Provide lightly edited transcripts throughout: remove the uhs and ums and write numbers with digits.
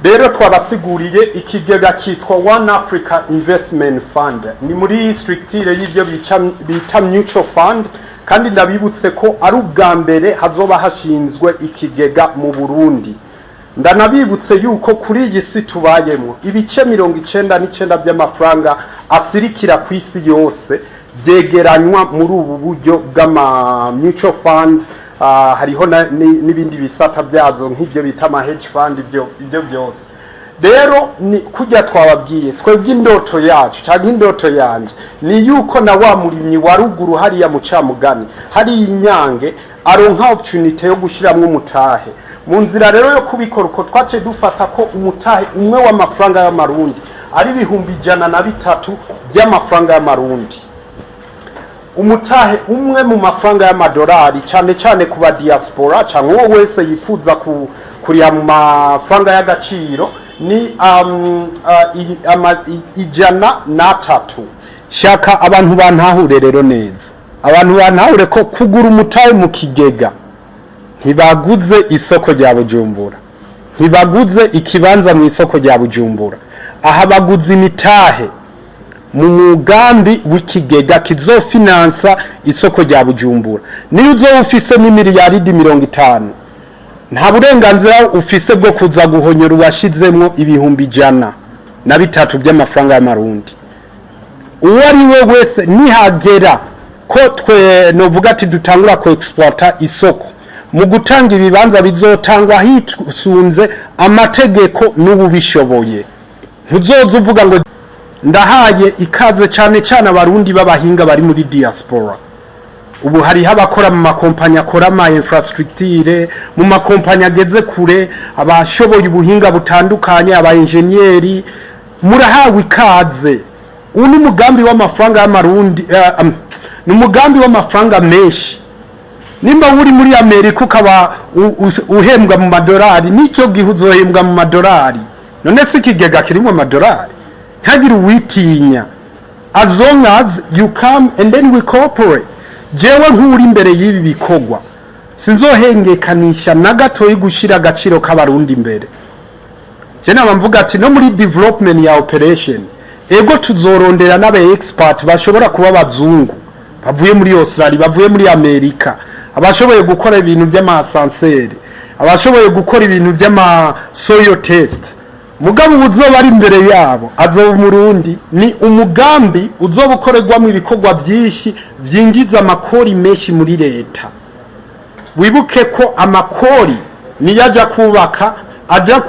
rero twabasiguriye ikigega kitwa One Africa Investment Fund ni muri structure y'ibyo bita mutual fund kandi ndabibutse ko ari ubwa mbere hazoba hashinzwe ikigega mu Burundi. Ndanabibutse yuko kuri iyi si tubayemo ibice 99% by'amafaranga asirikira ku isi yose byegeranywa muri ubu buryo bw'ama mutual fund. Hariho n'ibindi bisata byazo nk'ibyo bita ama hedge fund ibyo byose. Rero ni kujya twababwiye twebwe indoto yacu cyangwa indoto yanje ni yuko na wa murimyi wa ruguru hariya mu Camugani hari inyange aronka opportunity yo gushiramwe umutahe mu nzira rero yo kubikora uko twace dufata ko umutahe umwe w'amafaranga y'amarundi ari 103 by'amafaranga y'amarundi. Umutahe umwe mu mafaranga y'amadolari cyane cyane kuba diaspora cyangwa uwo wese yifuza kuriya mu mafaranga y'agaciro ni 103. Shaka abantu bantahure rero neza, abantu bantahure ko kugura umutahe mu kigega ntibaguze isoko rya Bujumbura, ntibaguze ikibanza mu isoko rya Bujumbura, aha baguze imitahe mu mugambi w'ikigega kizofinansa isoko rya Bujumbura. Niyo uzo ufise n'imiliyaridi 50 nta burenganzira ufise bwo kuza guhonyora uwashizemwo ibihumbi 103 by'amafaranga y'amarundi. Uwo ari we wese nihagera ko twe novuga ati dutangura ko exploiter isoko mu gutanga ibibanza bizotangwa hisunze amategeko n'ububishoboye. Ntuzoza uvuga ngo ndahaye ikaze cyane cyane abarundi b'abahinga bari muri diaspora. Ubu hari habakora mu makompanya akora ama infrastructure mu makompanya ageze kure abashoboye ubuhinga butandukanye aba engineeri murahawe ikaze. Uni mugambi w'amafaranga y'amarundi n'umugambi w'amafaranga menshi. Nimba uri muri Amerika ukaba uhembwa mu madolari nicyo gihuzohembwa mu madolari. None se ikigega kirimo amadolari hagira uwitinya as long as you come and then we cooperate. Jewe nkuri imbere y'ibi bikogwa sinzohengekanisha na gato y'igushira agaciro k'abarundi imbere. Je nabamvuga ati no muri development ya operation ego tuzorondera n'aba expert bashobora kuba bazungu bavuye muri Australia bavuye muri Amerika abashoboye gukora ibintu by'amasanseri abashoboye gukora ibintu by'ama soil test. Mugabo uzoba ari imbere yabo azoba umurundi ni umugambi uzobukorerwamo ibikorwa byinshi byinjiza amakori menshi muri leta. Wibuke ko amakori niyaja kubaka aja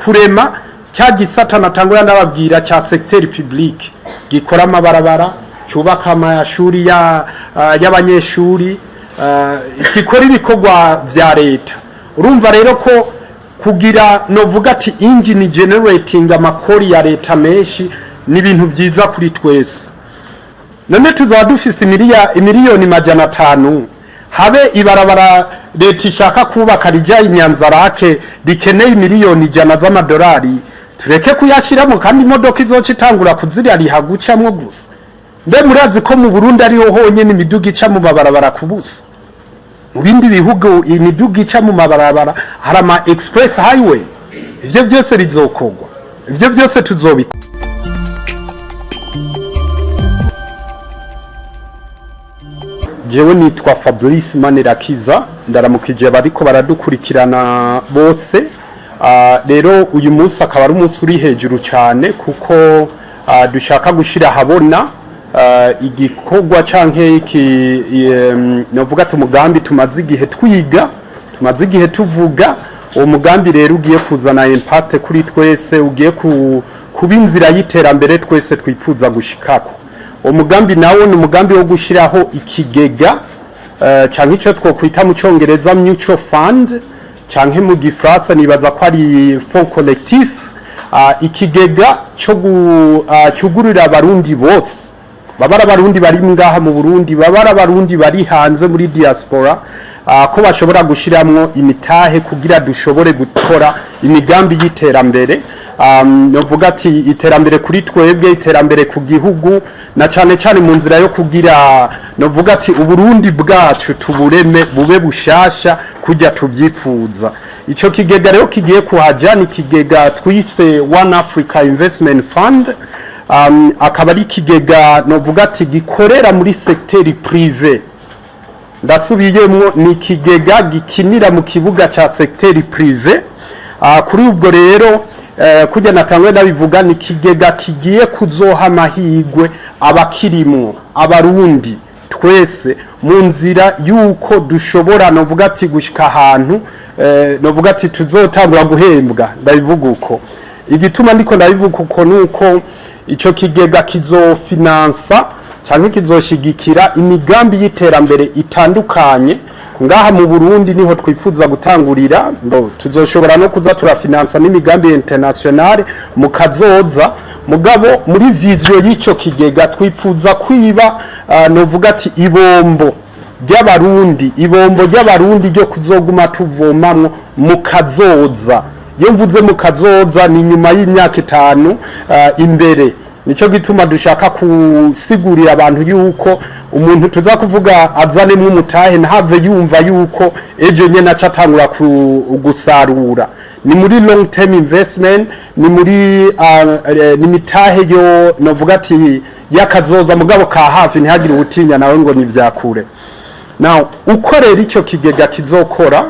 kurema cya gisata natangura ndababwira cya secteur public gikora amabarabara cyubaka amashuri y'abanyeshuri gikora ibikorwa vya leta. Urumva rero ko kugira novuga ati engine generating amakori ya leta menshi ni ibintu byiza kuri twese. None tuzaba dufise miliyoni 500 habe ibarabara leta ishaka kubaka rija inyanzarake rikeneye miliyoni 100 z'amadolari tureke kuyashiramo kandi imodoka izoca itangura kuzirya rihagucamwo gusa. Mbe murazi ko mu Burundi ariho honye n'imiduga ica mu mabarabara kubusa. Mu bindi bihugu imiduga ica mu mabarabara hari ama express highway. Ivyo byose rizokogwa, ivyo byose tuzobikora. Jewe nitwa Fablice Manirakiza ndaramukije bariko baradukurikirana bose. Rero uyu munsi akaba ari umunsi uri hejuru cyane kuko dushaka gushira habona igikorwa canke novuga ati umugambi tumaze igihe twiga tumaze igihe tuvuga. Uwo mugambi rero ugiye kuzana impact kuri twese, ugiye kuba inzira y'iterambere twese twifuza gushikako. Uwo mugambi nawo ni umugambi wo gushiraho ikigega canke ico twokwita mu Congereza mutual fund canke mu Gifrasa nibaza ko ari fond collectif. Ikigega cyo cyugurira abarundi bose babara abarundi bari ngaha mu Burundi babara abarundi bari hanze muri diaspora ko bashobora gushiramwo imitahe kugira dushobore gukora imigambi y'iterambere novuga ati iterambere kuri twebwe, iterambere ku gihugu, na cyane cyane mu nzira yo kugira novuga ati Uburundi bwacu tubureme bube bushasha kujya tubyifuza. Ico kigega rero kigiye kuhaja ni kigega twise One Africa Investment Fund, akaba ari kigega novuga ati gikorera muri secteur privé. Ndasubiyemo ni kigega gikinira mu kibuga cha secteur privé. Kuri ubwo rero kujya natangwe nabivuga ni kigega kigiye kuzoha amahigwe abakirimwo abarundi twese mu nzira yuko dushobora novuga ati gushika ahantu novuga ati tuzotangura guhembwa. Ndabivuga uko igituma ndiko ndabivuga uko nuko ico kigega kizofinansa cyangwa kizoshigikira imigambi y'iterambere itandukanye ngaha mu Burundi. Niho twifuza gutangurira, tuzoshobora no kuza turafinansa n'imigambi international mu kazoza. Mugabo muri vision y'ico kigega twifuza kwiba novuga ati ibombo ry'abarundi ryo kuzoguma tuvomamwo mu kazoza. Iyo mvuze mu kazoza ni nyuma y'imyaka 5 imbere. Nico gituma dushaka kusigurira abantu yuko umuntu tuza kuvuga azane mu mutahe ntave yumva yuko ejo nyene acatangura gusarura. Ni muri long term investment, ni muri ni mitahe yo novuga ati yakazoza mugabo ka hafi ntihagire ubutinya nawe ngo ni vyakure. Now ukorera ico kigega kizokora,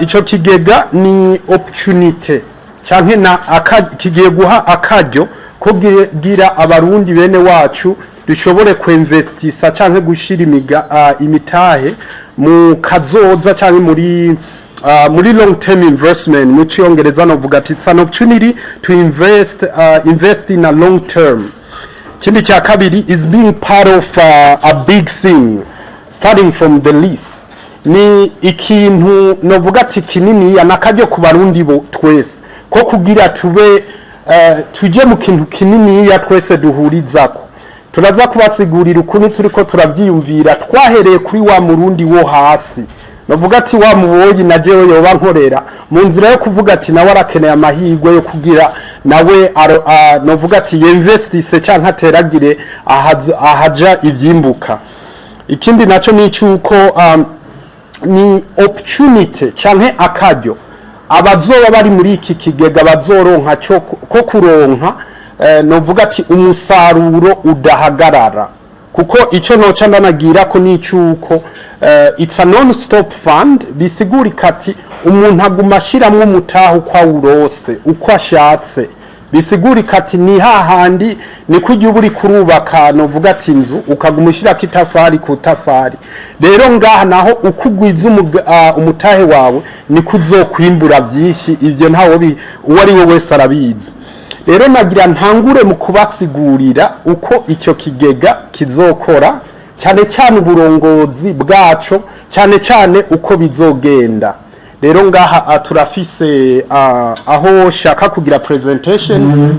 ico kigega ni opportunity canke na kigiye guha akaryo kugira abarundi bene wacu dushobore kuinvestisa canke gushira imitahe mu kazoza canke muri long term investment. Mu cyongereza novuga ati it's an opportunity to invest in a long term. Kindi cya kabiri is being part of a big thing starting from the least. Ni ikintu novuga ati kinini yanakajyo ku barundi bo twese ko kugira tube tuje mu kintu kinini ya twese duhurizako. Turaza kubasigurira ukuntu turiko turavyiyumvira twahereye kuri wa murundi wo hasi. Novuga ati wa muboyi na jewe yoba nkorera mu nzira yo kuvuga ati nawe arakeneye amahirwe yo kugira nawe novuga ati investise canke ateragire ahaja ivyimbuka. Ikindi naco ni cyuko ni opportunity canke akaryo abazoba bari muri iki kigega bazoronka ko kuronka novuga ati umusaruro udahagarara. Kuko ico noca ndanagira ko ni cyuko it's a non stop fund, bisigurika ati umuntu aguma ashiramwe umutaho kwa urose uko ashatse. Bisigurika ati ni hahandi ni kujya uburi kurubaka novuga ati inzu ukagumushira kitafari ku tafari. Rero ngaha naho ukugwiza umutahe wawe ni kuzokwimbura byinshi. Ivyo ntawo uwari we wese arabizi. Rero nagira ntangure mu kubasigurira uko icyo kigega kizokora, cyane cyane uburongozi bwaco, cyane cyane uko bizogenda. Rero ngaha turafise aho shaka kugira presentation.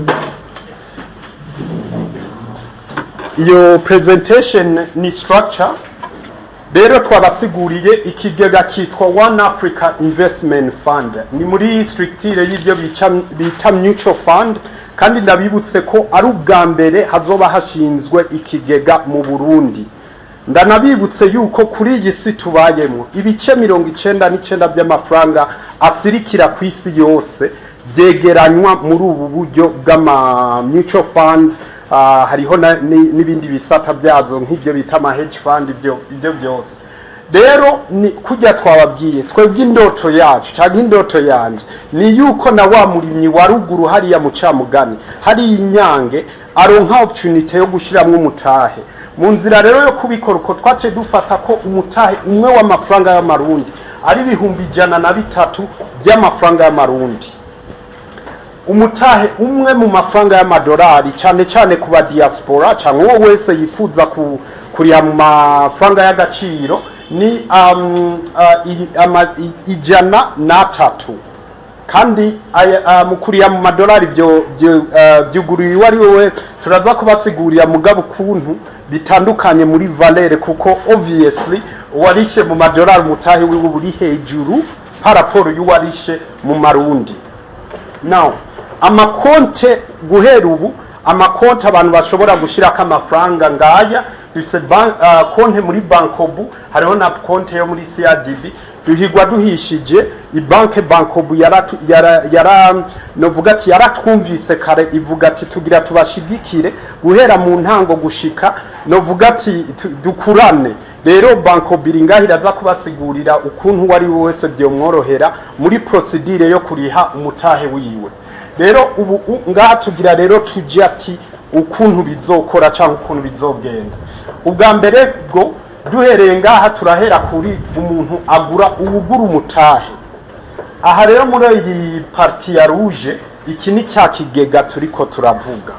Iyo presentation ni structure. Rero twabasiguriye ikigega kitwa One Africa Investment Fund. Ni muri structure y'ibyo bita mutual fund, kandi ndabibutse ko ari ubwa mbere hazoba hashinzwe ikigega mu Burundi. Ndanabibutse yuko kuri iyi si tubayemo ibice 99 by'amafaranga asirikira ku isi yose byegeranywa muri ubu buryo bw'ama mutual fund. Hariho n'ibindi bisata byazo nk'ibyo bita ama hedge fund, ibyo byose. Rero ni kujya twababwiye twebwe indoto yacu cyangwa indoto yanje ni yuko na wa murimyi wa ruguru hariya mu Camugani hari inyange aronka opportunity yo gushiramwe umutahe. Mu nzira rero yo kubikora uko twace dufata ko umutahe umwe w'amafaranga y'amarundi ari 103 by'amafaranga y'amarundi. Umutahe umwe mu mafaranga y'amadolari cyane cyane kuba diaspora cyangwa uwo wese yifuza kuriya mu mafaranga y'agaciro ni 103. Kandi mukuriya mu madolari byuguriwe ari wowe turaza kubasigurira mugabo kuntu bitandukanye muri valere, kuko obviously uwarishe mu madolari umutahe wiwe buri hejuru par rapport y'uwarishe mu marundi. Now amakonte guhera ubu amakonte abantu bashobora gushirako amafaranga ngaya dufise konte muri bankobu hariho na konte yo muri CRDB duhigwa duhishije ibanke bankobu novuga ati yaratwumvise kare ivuga ati tugira tubashigikire guhera mu ntango gushika novuga ati dukurane rero bankobu iringaho iraza kubasigurira ukuntu wari wese byomworohera muri procedure yo kuriha umutahe wiwe rero ubu ngaha tugira rero tujya ati ukuntu bizokora cyangwa ukuntu bizogenda ubwa mbere bwo duhereye ngaha turahera kuri umuntu agura ubugura umutahe aha rero muri iyi parti ya rouge iki ni cya kigega turiko turavuga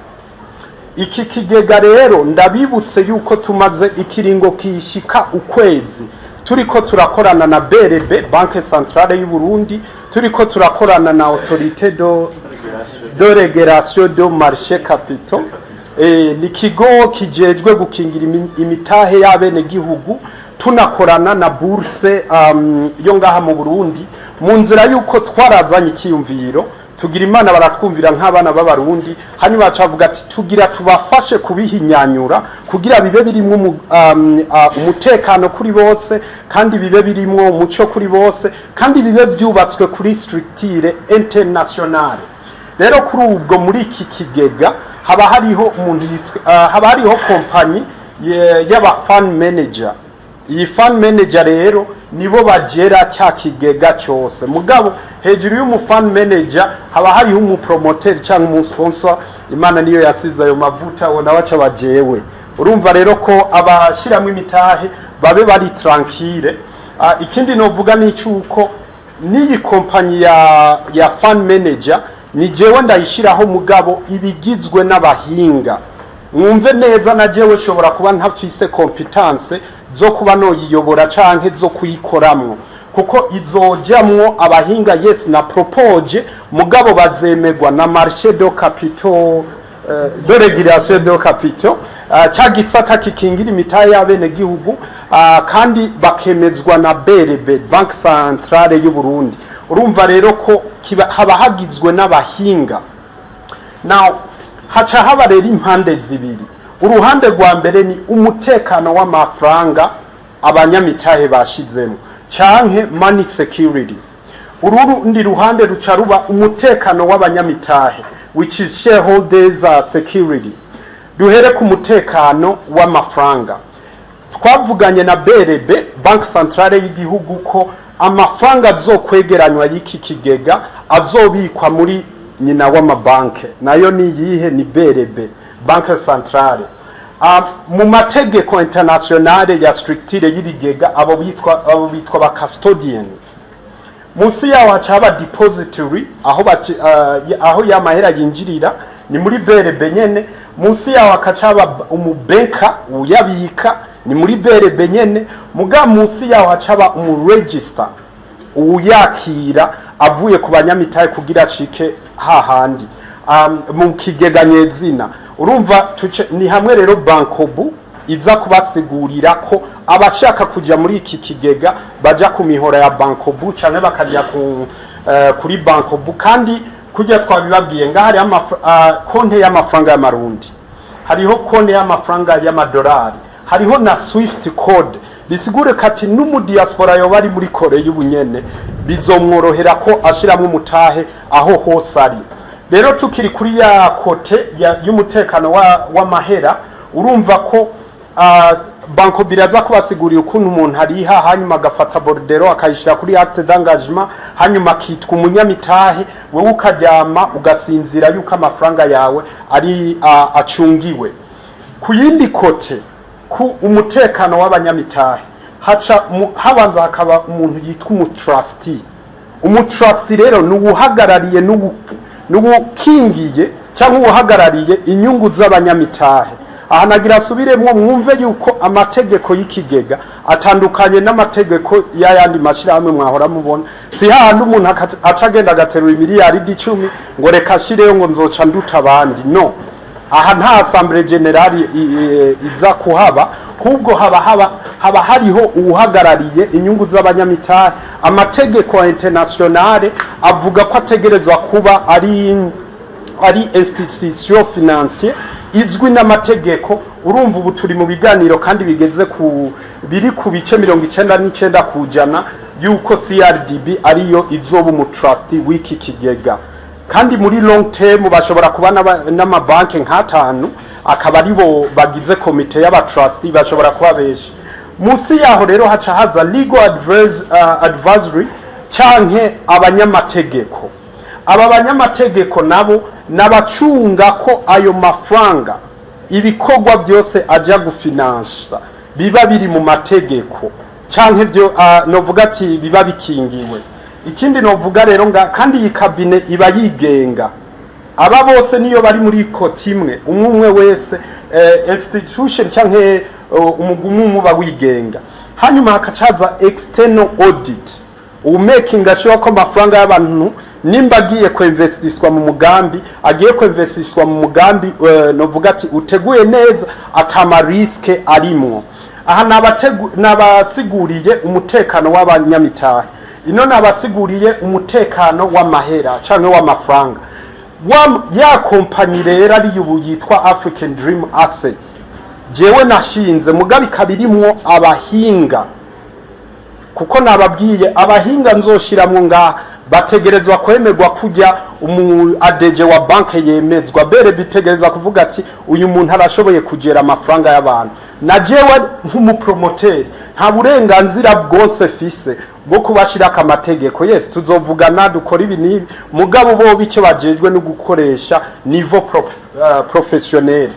iki kigega rero ndabibutse yuko tumaze ikiringo kishika ukwezi turiko turakorana na BRB Banque Centrale y'u Burundi turiko turakorana na Autorité de Régulation de Marché Capitaux ni kigo kijejwe gukingira imitahe y'abene gihugu tunakorana na bourse yo ngaha mu Burundi mu nzira yuko twarazanye ikiyumviro tugira imana baratwumvira nk'abana b'abarundi hanyuma bacavuga ati tugira tubafashe kubihinyanyura kugira bibe birimwo umutekano kuri bose kandi bibe birimwo umuco kuri bose kandi bibe byubatswe kuri structure internationale rero kuri ubwo muri iki kigega haba hariho umuntu haba hariho kompanyi y'aba fund manager iyi fund manager rero nibo bagera cya kigega cyose mugabo hejuru y'umu fund manager haba hariho umu promoter cyangwa umu sponsor imana niyo yasize ayo mavuta wona waca bajewe urumva rero ko abashiramo imitahe babe bari tranquille ikindi novuga ni cyuko niyi kompanyi ya fund manager ni jewe ndayishiraho mugabo ibigizwe n'abahinga mwumve neza na jewe shobora kuba ntafise competence zo kuba no yiyobora canke zo kuyikoramwo kuko izojamwo abahinga yes na propose mugabo bazemegwa na marché de capitaux de régulation de capitaux cyagisata kikingira imitahe y'abene gihugu kandi bakemezwa na BRB Banque Centrale y'u Burundi urumva rero ko haba hagizwe n'abahinga now haca haba rero impande zibiri uruhande rwa mbere ni umutekano w'amafaranga abanyamitahe bashizemo canke money security urundi ruhande ruca ruba umutekano w'abanyamitahe which is shareholders security duhere ku mutekano w'amafaranga twavuganye na BRB Banque Centrale y'igihugu ko amafaranga azokwegeranywa y'iki kigega azobikwa muri nyina w'amabanke nayo ni yihe ni BRB Banque Centrale mu mategeko internationale ya structure y'ibigega abo bitwa ba custodian munsi yaho hacaba depository aho yamahera yinjirira ni muri BRB nyene munsi yaho hakacaba umubanka uyabika ni muri BRB nyene muga munsi yaho hacaba register uyakira avuye ku banyamitahe kugira ashike hahandi mu kigega nyezina urumva ni hamwe rero bankobu iza kubasigurira ko abashaka kuja muri iki kigega baja ku mihora ya bankobu cyane bakajya kuri bankobu kandi kujya twabibabwiye ngaho hari konte y'amafaranga y'amarundi hariho konte y'amafaranga y'amadolari hariho na swift code bisigure kati n'umu diaspora yo bari muri Kore y'ubunyene bizomworohera ko ashiramo umutahe aho hose ari rero tukiri kuri ya kote y'umutekano w'amahera urumva ko banko biraza kubasigurira ukuntu umuntu hariha hanyuma agafata bordero akayishira kuri acte d'engagement hanyuma kitwa umunyamitahe wewe ukaryama ugasinzira yuko amafaranga yawe ari acungiwe ku yindi kote ku umutekano w'abanyamitahe haca habanza hakaba umuntu yitwa umutrustee rero n'uhagarariye n'ukingiye cyangwa uhagarariye inyungu z'abanyamitahe aha nagira asubiremwo mwumve yuko amategeko y'ikigega atandukanye n'amategeko y'ayandi mashirahamwe mwahora mubona si hahandi umuntu acagenda agaterura miliyari 10 ngo reka ashireyo ngo nzoca nduta abandi no aha nta assemblée générale iza kuhaba kubwo haba hariho uhagarariye inyungu z'abanyamitahe amategeko internationale avuga ko ategerezwa kuba ari ari institution financier izwi n'amategeko. Urumva ubu turi mu biganiro kandi bigeze ku biri ku bice 99 kujana yuko CRDB ariyo izoba mu trustee w'iki kigega, kandi muri long term bashobora kuba n'amabanki nk'atanu akaba aribo bagize komite y'aba trustee, bashobora kuba benshi. Musi yaho rero haca haza legal advisory canke abanyamategeko. Aba banyamategeko nabo nabacunga ko ayo mafaranga ibikorwa byose aja gufinansa biba biri mu mategeko canke byo novuga ati biba bikingiwe. Ikindi novuga rero kandi iyi kabine iba yigenga, aba bose niyo bari muri koti imwe, umwe wese institution canke umugumumu ba wigenga. Hanyuma hakacaza external audit, making sure ko amafaranga y'abantu nimba agiye kwinvestiswa mu mugambi, agiye kwinvestiswa mu mugambi novuga ati uteguye neza atama riske arimwo. Aha nabasiguriye umutekano w'abanyamitahe, ino nabasiguriye umutekano w'amahera canke w'amafaranga. Ya kompanyi rero ari ubu yitwa African Dream Assets, jewe nashinze mugabi kabirimwo abahinga, kuko nababwiye abahinga nzoshiramwo ngaha bategerezwa kwemerwa kujya adeje wa banke yemezwa, bere bitegerezwa kuvuga ati uyu muntu arashoboye kugera amafaranga y'abantu. Na jewe nk'umupromoteri nta burenganzira bwose fise bwo kubashira amategeko. Yes, tuzovugana dukora ibi nibi, mugabo bo bicyo bajejwe no gukoresha niveau professionnel.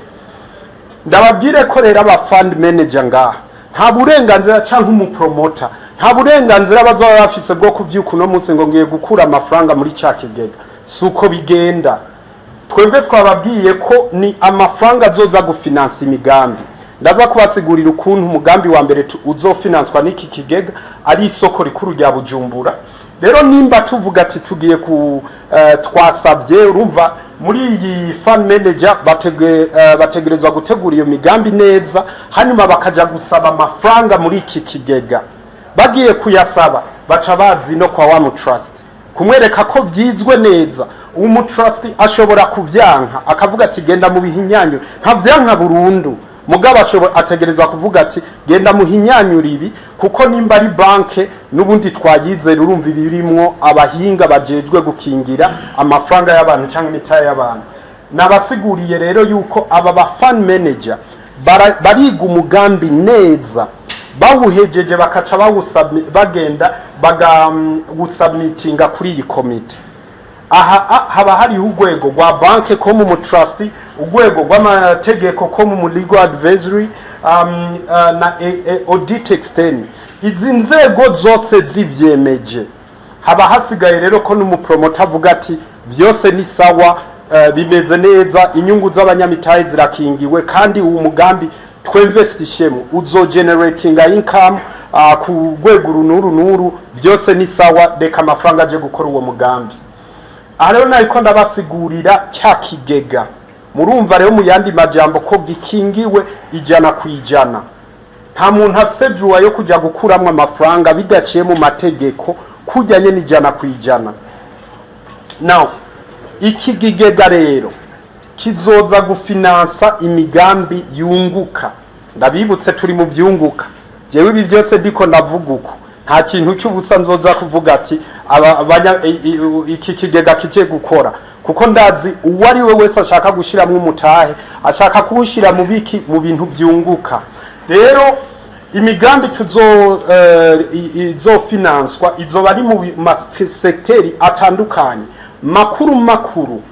Ndababwire ko rero aba fund manager ngaha nta burenganzira canke umupromota nta burenganzira bazaba bafise bwo kuvyuka no munsi ngo ngiye gukura amafaranga muri ca kigega. Suko bigenda. Twebwe twababwiye ko ni amafaranga azoza gufinansa imigambi. Ndaza kubasigurira ukuntu umugambi wa mbere uzofinanswa n'iki kigega ari isoko rikuru rya Bujumbura. Rero nimba tuvuga ati tugiye ku twasavye, urumva muri iyi fund manager bategerezwa gutegura iyo migambi neza, hanyuma bakaja gusaba amafaranga muri iki kigega. Bagiye kuyasaba baca bazi no kwa wa trust kumwereka ko vyizwe neza. Umu trust ashobora kuvyanka akavuga ati genda mu bihinyanyo, nka vyanka burundu, mugabo ategerezwa kuvuga ati genda mu hinyanyura ibi, kuko nimba ari banke nubundi twagize urumva ibirimwo abahinga bajejwe gukingira amafaranga y'abantu cyangwa imitahe y'abantu. Nabasiguriye rero yuko aba ba fund manager bariga umugambi neza, bawuhejeje bakaca bagenda bagusubmitinga kuri iyi komite. Aha haba hari urwego rwa banke ko mu trustee, urwego rw'amategeko ko mu legal advisory na audit externe. Izi nzego zose zivyemeje, haba hasigaye rero ko n'umupromoter avuga ati byose ni sawa, bimeze neza, inyungu z'abanyamitahe zirakingiwe, kandi uwo mugambi twinvestishemo uzo generating income ku rwego runuru, byose ni sawa, reka amafaranga aje gukora uwo mugambi. Aha rero nariko ndabasigurira cya kigega. Murumva rero mu yandi majambo ko gikingiwe ijana kwijana. Nta muntu afise juwa yo kuja gukuramwe amafaranga bidaciye mu mategeko kujanye n'ijana kwijana. Now iki kigega rero kizoza gufinansa imigambi yunguka. Ndabibutse turi mu byunguka. Jewe ibi byose ndiko ndavuga uko nta kintu cy'ubusa nzoza kuvuga ati iki kigega kije gukora, kuko ndazi uwari we wese ashaka gushiramo umutahe ashaka kuwushira mu biki mu bintu byunguka. Rero imigambi izofinanswa izoba ari mu masekteri atandukanye makuru,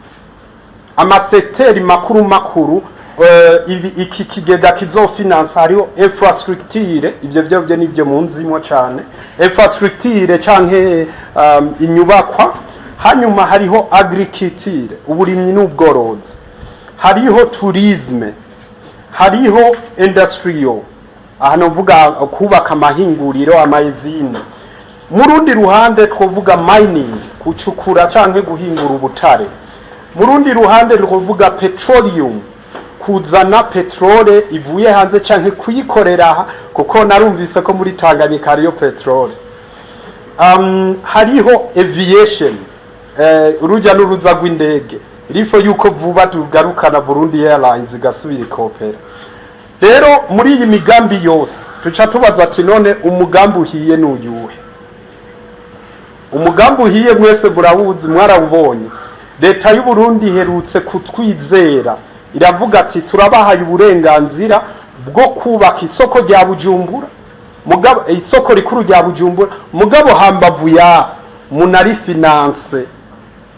amasekteri makuru. Iki kigega kizofinansa hariho infrastructure, ibyo byo nivyo munzimo cyane, infrastructure canke inyubakwa. Hanyuma hariho agriculture, uburimyi n'ubworozi, hariho tourisme, hariho industrial, aha novuga kubaka amahinguriro, amayizine. Murundi ruhande twovuga mining, kucukura canke guhingura ubutare. Murundi ruhande twovuga petroleum, kuzana petrole ivuye hanze canke kuyikorera, kuko narumvise ko muri Tanganyika hariyo petrole. Hariho aviation, uruja n'uruza rw'indege, rifo yuko vuba tugarukana Burundi Airlines igasubira ikopera. Rero muri iyi migambi yose tuca tubaza ati none umugambi uhiye n'uyuhe? Umugambi uhiye mwese murawuzi, mwarawubonye. Leta y'u Burundi iherutse kutwizera, iravuga ati turabahaye uburenganzira bwo kubaka isoko rya Bujumbura, mugabo isoko rikuru rya Bujumbura, mugabo hambavu ya munari finance.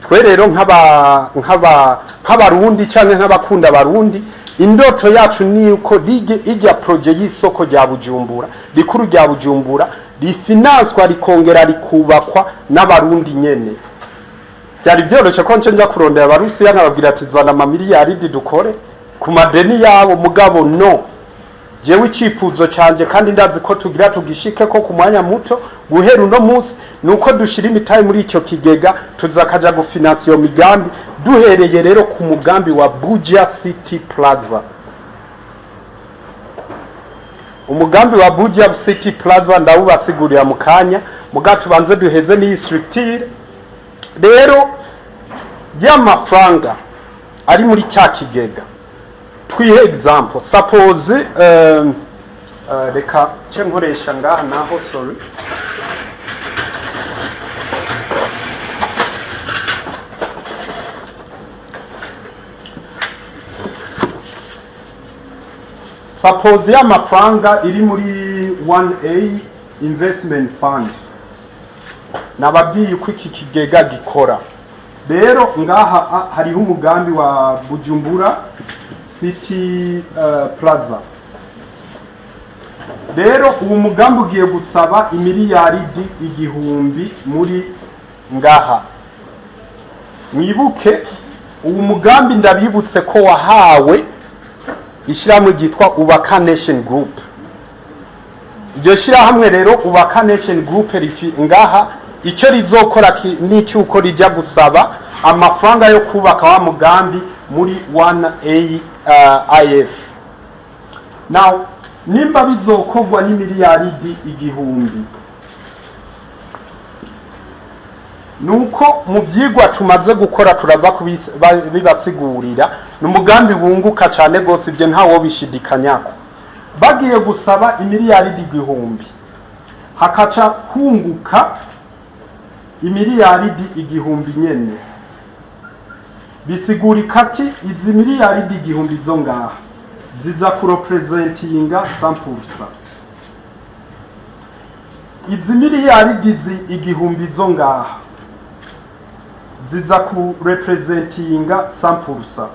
Twe rero nk'abarundi canke nk'abakunda abarundi, indoto yacu ni uko ijya projet y'isoko rya Bujumbura rikuru rya Bujumbura rifinanswa rikongera rikubakwa n'abarundi nyene. Byari byoroshe ko nje njya kurondera abarusiya nkababwira ati zana amamiliyaridi dukore ku madeni yabo, mugabo no, jewe icifuzo canje kandi ndazi ko tugira tugishike ko ku mwanya muto guhera uno munsi nuko dushira imitayi muri icyo kigega tuzakaja gufinansa iyo migambi, duhereye rero ku mugambi wa Bugiye City Plaza. Umugambi wa Bugiye City Plaza ndawubasigurira mu kanya, mugatu banze duheze ni structure. Rero y'amafaranga ari muri cya kigega, twihe example, suppose reka nkoresha ngaha naho, sorry, suppose y'amafaranga iri muri 1A investment fund. Nababwiye uko iki kigega gikora. Rero ngaha hariho umugambi wa Bujumbura City Plaza. Rero uwo mugambi ugiye gusaba imiliyaridi 1,000 muri ngaha. Mwibuke uwo mugambi ndabibutse ko wahawe ishyirahamwe ryitwa Ubaka Nation Group. Iryo shyirahamwe rero Ubaka Nation Group rifi ngaha icyo rizokora n'icyo uko rijya gusaba amafaranga yo kubaka wa mugambi muri 1A IF. Now nimba bizokorwa n'imiliyaridi 1,000, nuko mu vyigwa tumaze gukora turaza kubibasigurira, n'umugambi wunguka cyane gose, ibyo ntawo bishidikanyako. Bagiye gusaba imiliyaridi 1,000, hakaca kunguka imiliyaridi 1,000 nyene. Bisigurika ati izi miliyaridi 1,000 zo ngaha ziza kurepresentinga 100%. Izi miliyaridi 1,000 zo ngaha ziza kurepresentinga 100%.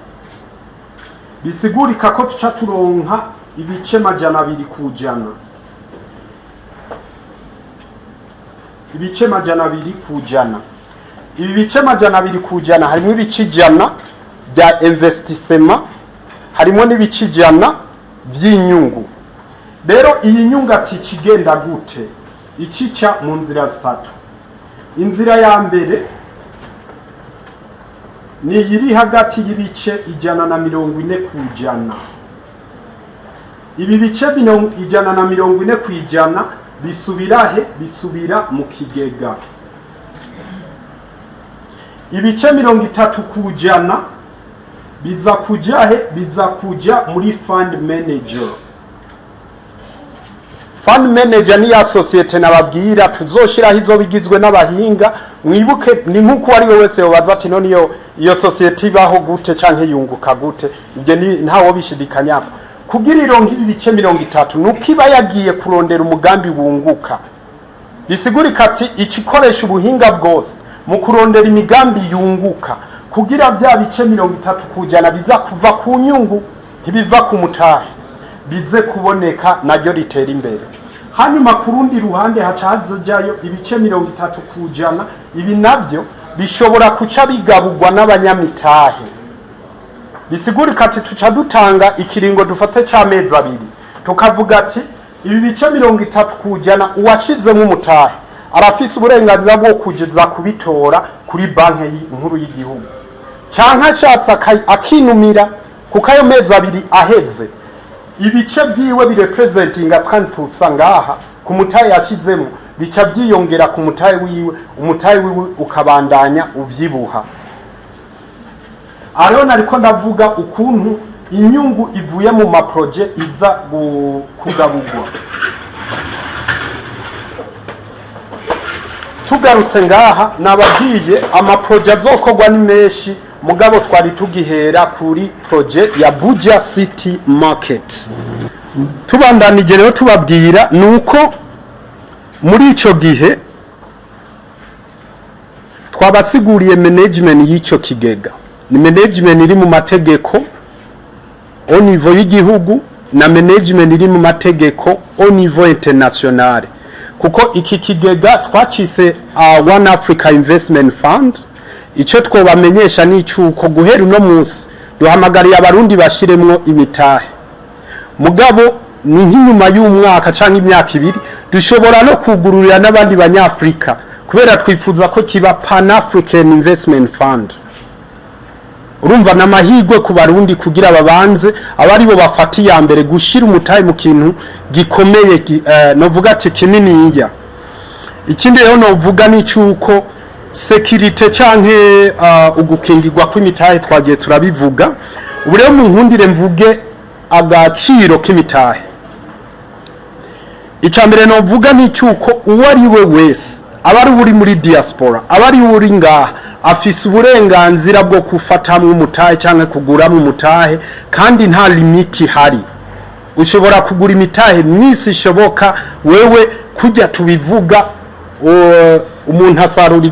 Bisigurika ko tuca turonka ibice 200 kujana. Ibice 200 kujana. Ibi bice 200 kujana harimo ibice 100 bya investissement, harimo n'ibice 100 by'inyungu. Rero iyi nyungu ati kigenda gute? Ikica mu nzira zitatu. Inzira ya mbere ni iri hagati y'ibice 140 kujana. Ibi bice 140 kujana bisubirahe? Bisubira mu kigega. Ibice 30 kujana biza kujahe? Biza kuja muri fund manager. Fund manager ni ya societe nababwira tuzoshiraho izo bigizwe n'abahinga. Mwibuke ni nkuko ari we wese yobaza ati none iyo societe ibaho gute canke yunguka gute, ibyo ni ntawo bishidikanyako. Kugira ironke ibice 30 nukiba yagiye kurondera umugambi wunguka. Bisigurika ati ikikoresha ubuhinga bwose mu kurondera imigambi yunguka, kugira bya bice 30 kujana biza kuva ku nyungu, ntibiva ku mutahe, bize kuboneka naryo ritera imbere. Hanyuma kurundi ruhande hacazayo ibice 30 kujana, ibi navyo bishobora kuca bigabugwa n'abanyamitahe. Bisigurika ati tuca dutanga ikiringo dufate cy'amezi 2, tukavuga ati ibi bice 30 kujana uwashize mu mutahe arafise uburenganzira bwo kugeza kubitora kuri banki nkuru y'igihugu, canka ashatse akinumira kuko ayo mezi 2 aheze ibice byiwe birepresentinga 30% ngaha ku mutahe yashizemo, bica byiyongera ku mutahe wiwe, umutahe wiwe ukabandanya uvyibuha. ariho nariko ndavuga ukuntu inyungu ivuye mu maproje iza kugabugwa. Tugarutse ngaha nababwiye amaproje azokorwa ni menshi, mugabo twari tugihera kuri proje ya Buja City Market. Tubandanije rero tubabwira nuko muri ico gihe twabasiguriye management y'ico kigega. Ni management iri mu mategeko au niveau y'igihugu na management iri mu mategeko au niveau international. Kuko iki kigega twacise One Africa Investment Fund, ico twobamenyesha ni cyuko guhera uno munsi duhamagariye abarundi bashiremwo imitahe. Mugabo ni nk'inyuma y'umwaka canke imyaka ibiri dushobora no kugururira n'abandi banyafrika, kubera twifuza ko kiba Pan African Investment Fund. Urumva namahigwe ku barundi kugira babanze abari bo bafati ya mbere gushira umutahe mu kintu gikomeye, novuga ati kininiya. Ikindi rero novuga ni cyuko security canke ugukingirwa kw'imitahe twagiye turabivuga. Ubu rero mu nkundire mvuge agaciro k'imitahe. Icambere novuga ni cyuko uwo ari we wese abari uri muri diaspora, abari uri ngaha afise uburenganzira bwo kufatamwe umutahe canke kuguramwe umutahe, kandi nta limiti hari. Ushobora kugura imitahe myinshi ishoboka. Wewe kujya tubivuga umuntu asarura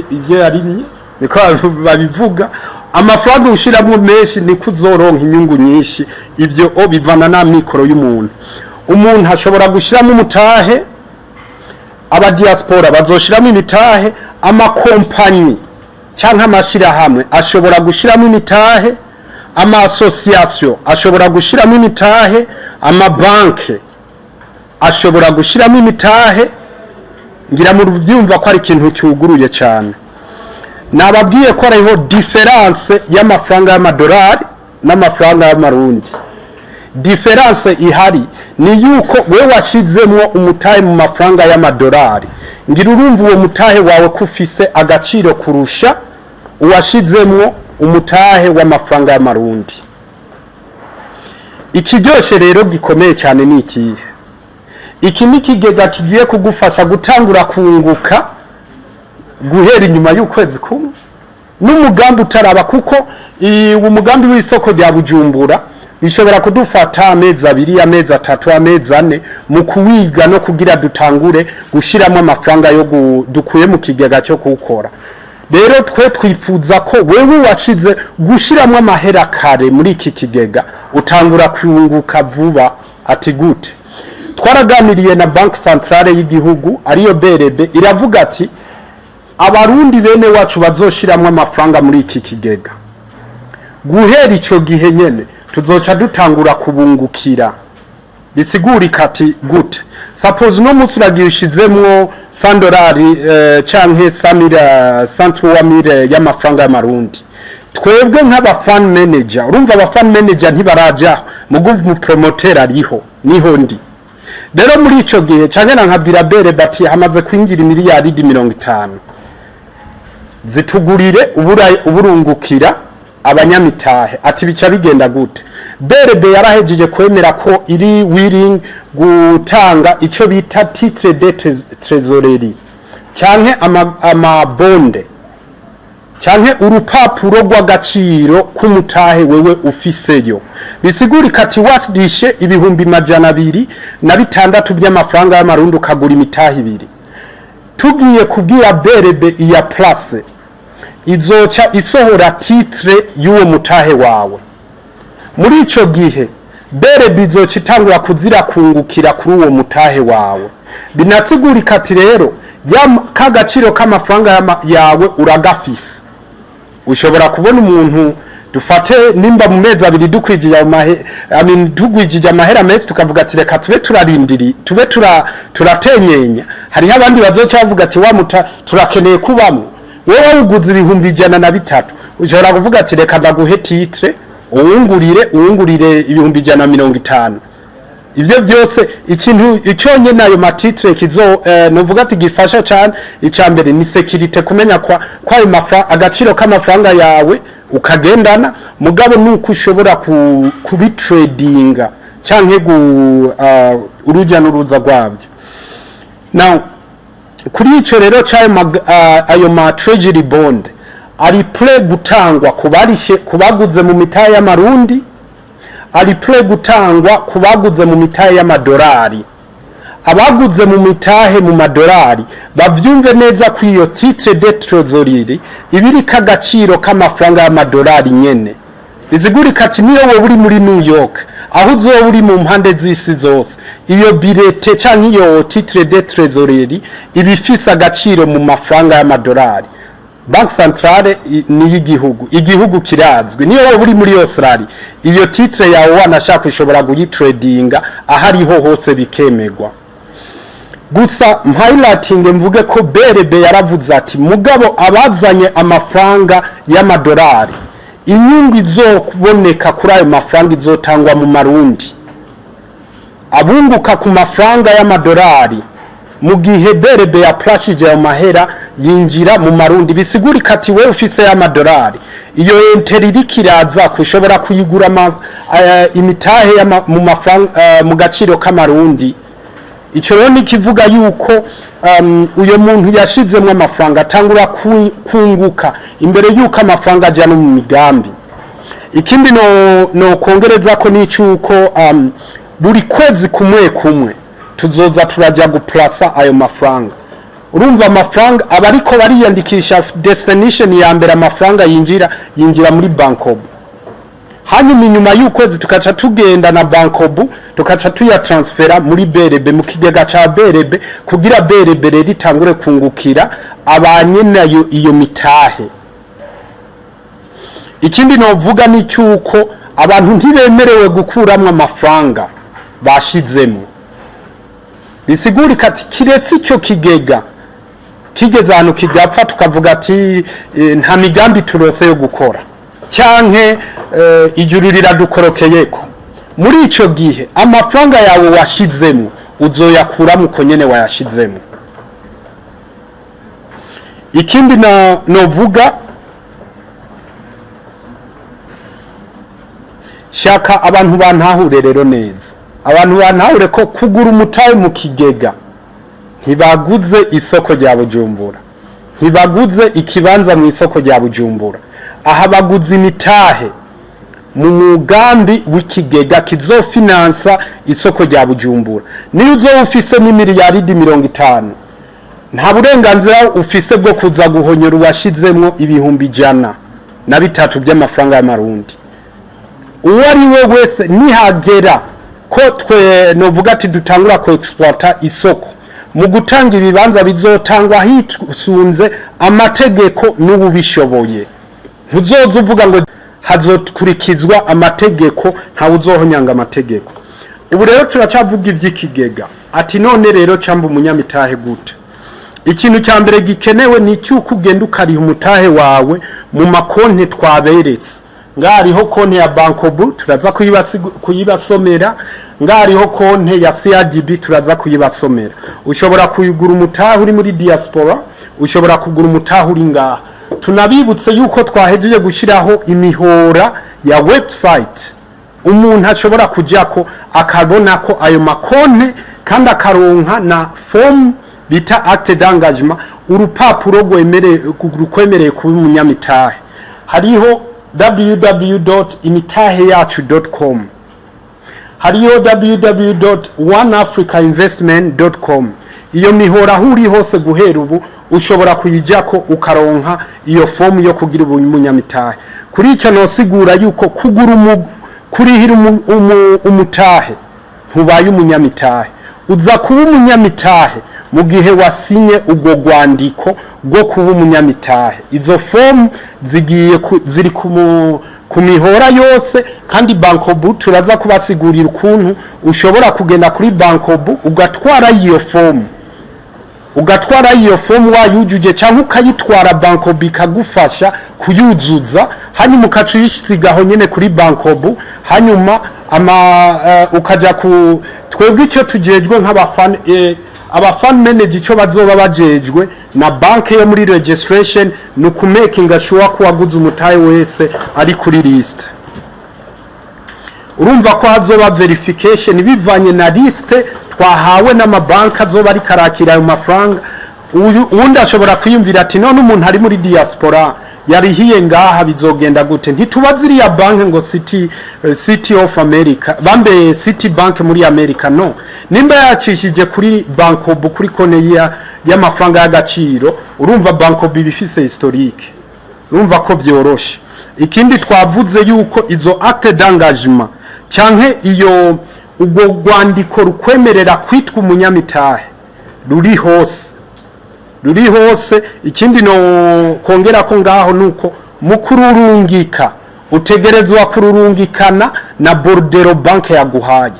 ivyo yarimye, niko babivuga. Amafaranga ushiramwe menshi ni kuzoronka inyungu nyinshi. Ivyo bivana na mikoro y'umuntu. Umuntu ashobora gushiramo umutahe, aba diaspora bazoshiramo imitahe, amakompanyi canke amashirahamwe ashobora gushiramo imitahe, ama association ashobora gushiramo imitahe, ama banke ashobora gushiramo imitahe. Ngira mu byumva ko ari ikintu cyuguruye cyane. Nababwiye ko ariho difference y'amafaranga y'amadolari n'amafaranga y'amarundi. Difference ihari ni yuko we washizemwo umutahe mu mafaranga y'amadolari, ngira urumva uwo mutahe wawe kufise agaciro kurusha uwashizemwo umutahe w'amafaranga y'amarundi. Ikiryoshe rero gikomeye cyane ni ikihe? Iki ni kigega kigiye kugufasha gutangura kunguka guhera inyuma y'ukwezi kumwe n'umugambi utaraba, kuko umugambi w'isoko rya Bujumbura bishobora kudufata amezi 2, amezi 3, amezi 4 mu kuwiga no kugira dutangure gushiramo amafaranga yo dukuye mu kigega cyo gukora. Rero twe twifuza ko wewe washize gushiramo amahera kare muri iki kigega utangura kunguka vuba. Ati gute? Twaraganiriye na Bank Centrale y'igihugu ariyo BRD, iravuga ati abarundi bene wacu bazoshiramwe amafaranga muri iki kigega. Guhera ico gihe nyene tuzoca dutangura kubungukira. Bisigurika ati gute? Suppose no munsi uragishizemwo $100 canke $100 y'amafaranga y'amarundi. Twebwe nk'aba fund manager, urumva aba fund manager ntibaraja mu promoter ariho niho ndi. Rero muri ico gihe canke nkabwira bere bati hamaze kwinjira miliyari 50 zitugurire uburungukira abanyamitahe. Ati bica bigenda gute? BRD yarahejeje kwemera ko iri willing gutanga ico bita titre de trésorerie canke amabonde canke urupapuro rw'agaciro k'umutahe wewe ufiseyo. Bisigurika ati wasdishe ibihumbi 256 by'amafaranga y'amarundi ukagura imitahe 2. Tugiye kubwira BRD iya place izoca isohora titre y'uwo mutahe wawe. Muri ico gihe BRD izoca itangura kuzira kungukira kuri uwo mutahe wawe. Binasigurika ati rero kagaciro k'amafaranga yawe uragafise. Ushobora kubona umuntu dufate nimba mu mezi 2 dugwijije amahera menshi tukavuga ati reka tube turarindiri tube turatenyenya. Hari abandi bazoca bavuga ati wa muta turakeneye kubamwe, wewe uguze ibihumbi 103. Ushobora kuvuga ati reka ndaguhe titre uwungurire ibihumbi 150. ivyo byose ikintu iconye nayo matitre kizo novuga ati gifasha cyane icambere ni security kumenya kwa ayo mafaranga agaciro k'amafaranga yawe ukagendana mugabo nuko ushobora kubitradinga canke uruja n'uruza rwavyo. Now kuri ico rero ayo ma treasury bond ari play gutangwa kubaguze mu mitahe y'amarundi, ari play gutangwa kubaguze mu mitahe y'amadolari. Abaguze mu mitahe mu madolari bavyumve neza ko iyo titre de trésorerie ibiri kagaciro k'amafaranga y'amadolari nyene. Bizigurika ati niyo wowe uri muri New York aho uzoba uri mu mpande z'isi zose iyo bilete canke iyo titre de trésorerie ibifise agaciro mu mafaranga y'amadolari. Bank Centrale ni igihugu kirazwi niyo wowe uri muri Australia iyo titre yawe wanashaka ushobora kuyitradinga ahariho hose bikemegwa. Gusa highlighting mvuge ko BRB yaravuze ati mugabo abazanye amafaranga y'amadolari inyungu izoboneka kuri ayo mafaranga izotangwa mu marundi. Abunguka ku mafaranga y'amadolari mu gihe BRB yaplashije ayo mahera yinjira mu marundi bisigurika ati wewe ufise y'amadolari iyo enteriri kiraza kushobora kuyigura imitahe mu mafaranga mu gaciro k'amarundi. Ico rero nikivuga yuko uyo muntu yashizemwe amafaranga atangura kunguka imbere yuko amafaranga ajana mu migambi. Ikindi no kongereza ko nicuko buri kwezi kumwe tuzoza turaja guplasa ayo mafaranga. Urumva amafaranga abariko bariyandikisha destination ya mbere amafaranga yinjira muri bankobu. Hanyuma inyuma y'ukwezi tukaca tugenda na bankobu tukaca tuya transfera muri BRB mu kigega ca BRB kugira BRB rero itangure kungukira abanyenayo iyo mitahe. Ikindi novuga ni cyuko abantu ntibemerewe gukuramwa amafaranga bashizemo. Bisigurika ati kiretse icyo kigega kigeze ahantu kigapfa tukavuga ati nta migambi turose yo gukora cyanke ijuru riradukorokeyeko muri ico gihe amafaranga yawe washizemo uzoyakuramo uko nyene wayashizemo. Ikindi novuga shaka abantu bantahure rero neza, abantu bantahure ko kugura umutahe mu kigega ntibaguze isoko rya Bujumbura, ntibaguze ikibanza mu isoko rya Bujumbura, aha baguze imitahe mu mugambi w'ikigega kizofinansa isoko rya Bujumbura. Niyo uzoba ufise n'imiliyaridi 50 nta burenganzira ufise bwo kuza guhonyera uwashizemwo ibihumbi 103 by'amafaranga y'amarundi. Uwo ari we wese nihagera ko twe novuga ati dutangura ko exploiter isoko mu gutanga ibibanza bizotangwa hisunze amategeko n'ububishoboye. Ntuzoza uvuga ngo hazokurikizwa amategeko nta uzohonyanga amategeko. Ubu rero turacavuga ivy'ikigega ati none rero camba umunyamitahe gute. Ikintu cya mbere gikenewe ni cyuko ugenda ukariha umutahe wawe mu makonti twaberetse. Ngariho konti ya bankobu turaza kuyibasomera, ngariho konti ya CRDB turaza kuyibasomera. Ushobora kuyigura umutahe uri muri diaspora, ushobora kugura umutahe uri ngaha. Tunabibutse yuko twahejeje gushiraho imihora ya website umuntu ashobora kujako akabona ko ayo makonti kandi akaronka na form bita acte d'engagement urupapuro rukwemereye kuba umunyamitahe. Hariho www.imitaheyacu.com, hariho www.oneafricainvestment.com. iyo mihora huri hose guhera ubu ushobora kuyijako ukaronka iyo fomu yo kugira umunyamitahe. Kuri icyo nosigura yuko kurihira umutahe ntubaye umunyamitahe, uza kuba umunyamitahe mu gihe wasinye ubwo rwandiko rwo kuba umunyamitahe. Izo fomu ziri ku mihora yose kandi bankobu turaza kubasigurira ukuntu ushobora kugenda kuri bankobu ugatwara iyo fomu ugatwara iyo fomu wayujuje cyangwa ukayitwara bankobu ikagufasha kuyuzuza, hanyuma ukacishyigaho nyine kuri bankobu, hanyuma ukajya ku twebwe icyo tugejwe nk'abafana abafan manager icyo bazoba bajejwe na banki yo muri registration ni ukumakinga sure ko waguze umutahe wese ari kuri list. Urumva ko hazoba verification bivanye na liste twahawe n'amabanki azoba ari karakira ayo mafaranga. Uwundi ashobora kwiyumvira ati none umuntu ari muri diaspora yarihiye ngaha bizogenda gute, ntitubaze iriya banki ngo City of America bambe City Bank muri America, no, nimba yacishije kuri bankobu kuri konti y'amafaranga y'agaciro, urumva bankobu bifise historique, urumva ko byoroshe. Ikindi twavuze yuko izo acte d'engagement canke iyo ubwo rwandiko rukwemerera kwitwa umunyamitahe ruri hose. Ikindi no kongera ko ngaho nuko mukururungika utegerezwa kururungikana na bordero bank yaguhaye,